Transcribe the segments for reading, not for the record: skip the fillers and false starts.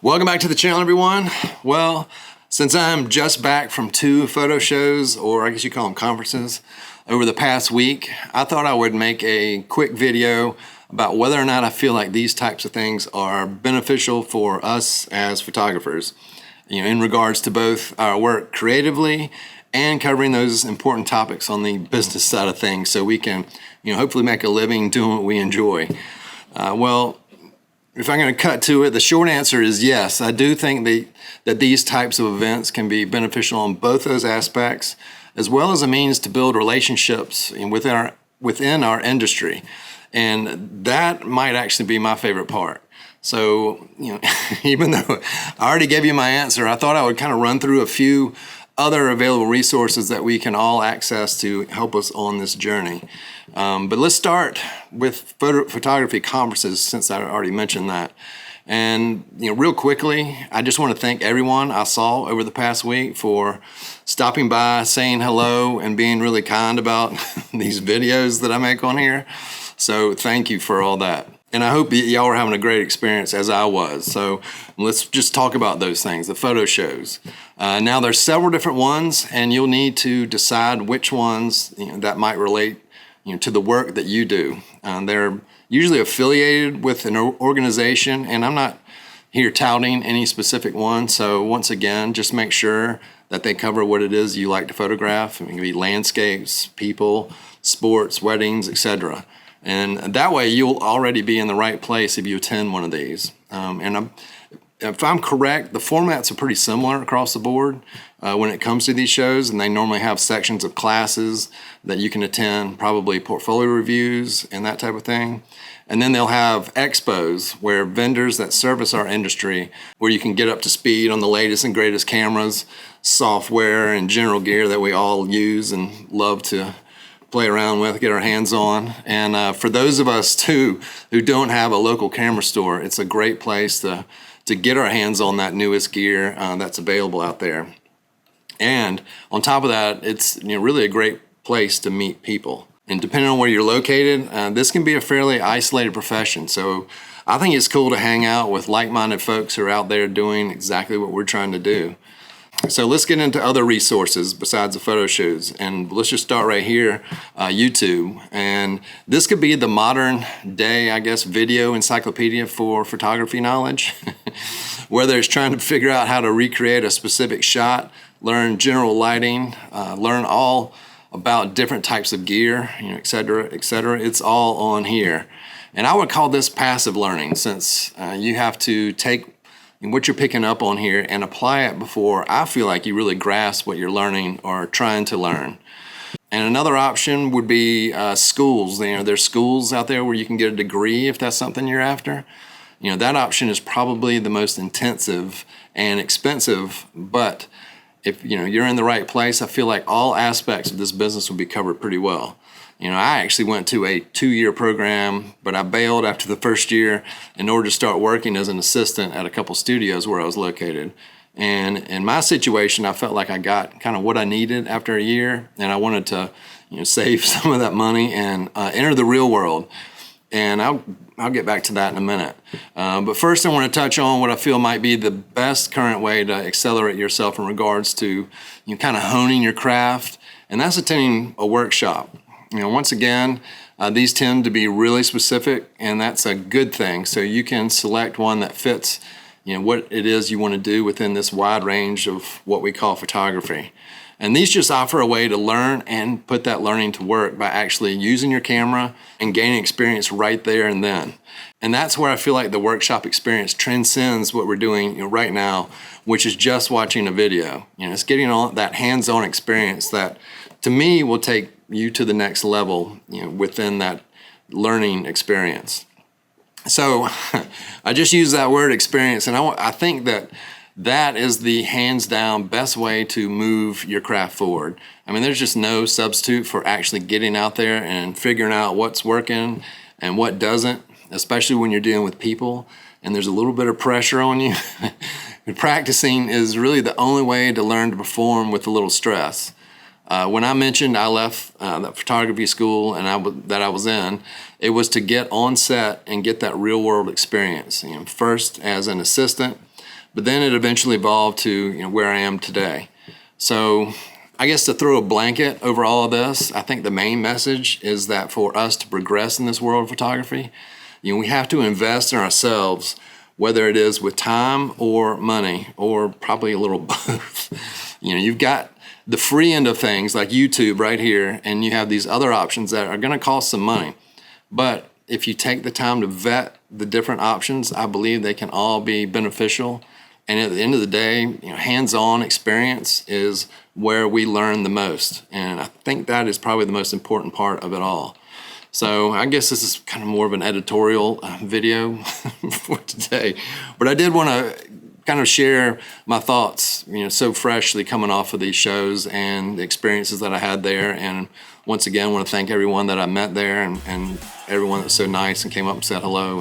Welcome back to the channel, everyone. Well, since I'm just back from 2 photo shows, or I guess you call them conferences, over the past week, I thought I would make a quick video about whether or not I feel like these types of things are beneficial for us as photographers, in regards to both our work creatively and covering those important topics on the business side of things, so we can, hopefully make a living doing what we enjoy. Well, if I'm going to cut to it, the short answer is yes. I do think that these types of events can be beneficial on both those aspects, as well as a means to build relationships within our industry. And that might actually be my favorite part. So, even though I already gave you my answer, I thought I would kind of run through a few other available resources that we can all access to help us on this journey. But let's start with photography conferences, since I already mentioned that. And real quickly, I just want to thank everyone I saw over the past week for stopping by, saying hello, and being really kind about these videos that I make on here. So thank you for all that. And I hope y'all are having a great experience as I was. So let's just talk about those things, the photo shows. Now there's several different ones, and you'll need to decide which ones that might relate to the work that you do. They're usually affiliated with an organization, and I'm not here touting any specific one. So once again, just make sure that they cover what it is you like to photograph. It can be landscapes, people, sports, weddings, etc. And that way you'll already be in the right place if you attend one of these. If I'm correct, the formats are pretty similar across the board when it comes to these shows, and they normally have sections of classes that you can attend, probably portfolio reviews and that type of thing. And then they'll have expos where vendors that service our industry, where you can get up to speed on the latest and greatest cameras, software, and general gear that we all use and love to play around with, get our hands on. And for those of us too who don't have a local camera store, it's a great place to get our hands on that newest gear that's available out there. And on top of that, it's really a great place to meet people. And depending on where you're located, this can be a fairly isolated profession. So I think it's cool to hang out with like-minded folks who are out there doing exactly what we're trying to do. So let's get into other resources besides the photo shows, and let's just start right here, YouTube. And this could be the modern day, I guess, video encyclopedia for photography knowledge, whether it's trying to figure out how to recreate a specific shot, learn general lighting, learn all about different types of gear, et cetera, et cetera. It's all on here. And I would call this passive learning, since you have to take what you're picking up on here and apply it before I feel like you really grasp what you're learning or trying to learn. And another option would be schools. There's schools out there where you can get a degree if that's something you're after. That option is probably the most intensive and expensive, but if you're in the right place, I feel like all aspects of this business will be covered pretty well. I actually went to a 2-year program, but I bailed after the first year in order to start working as an assistant at a couple studios where I was located. And in my situation, I felt like I got kind of what I needed after a year, and I wanted to save some of that money and enter the real world. And I'll get back to that in a minute. But first I want to touch on what I feel might be the best current way to accelerate yourself in regards to kind of honing your craft, and that's attending a workshop. Once again, these tend to be really specific, and that's a good thing. So you can select one that fits, what it is you want to do within this wide range of what we call photography. And these just offer a way to learn and put that learning to work by actually using your camera and gaining experience right there and then. And that's where I feel like the workshop experience transcends what we're doing right now, which is just watching a video. It's getting all that hands-on experience that, to me, will take you to the next level, within that learning experience. So I just use that word experience, and I think that is the hands down best way to move your craft forward. I mean, there's just no substitute for actually getting out there and figuring out what's working and what doesn't, especially when you're dealing with people and there's a little bit of pressure on you. Practicing is really the only way to learn to perform with a little stress. When I mentioned I left that photography school and that I was in, it was to get on set and get that real world experience. First as an assistant, But then it eventually evolved to where I am today. So I guess to throw a blanket over all of this, I think the main message is that for us to progress in this world of photography, we have to invest in ourselves, whether it is with time or money, or probably a little both. You've got the free end of things like YouTube right here, and you have these other options that are going to cost some money. But if you take the time to vet the different options, I believe they can all be beneficial. And at the end of the day, hands-on experience is where we learn the most. And I think that is probably the most important part of it all. So I guess this is kind of more of an editorial video for today. But I did want to kind of share my thoughts, so freshly coming off of these shows and the experiences that I had there. And once again, I want to thank everyone that I met there and everyone that's so nice and came up and said hello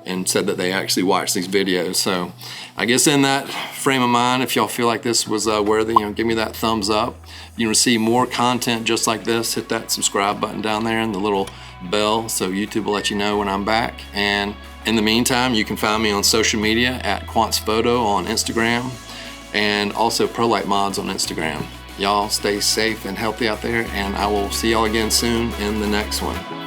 and said that they actually watched these videos. So I guess in that frame of mind, if y'all feel like this was worthy, give me that thumbs up. If you want to see more content just like this, hit that subscribe button down there and the little bell so YouTube will let you know when I'm back. And in the meantime, you can find me on social media at quantzphoto on Instagram and also ProLight Mods on Instagram. Y'all stay safe and healthy out there, and I will see y'all again soon in the next one.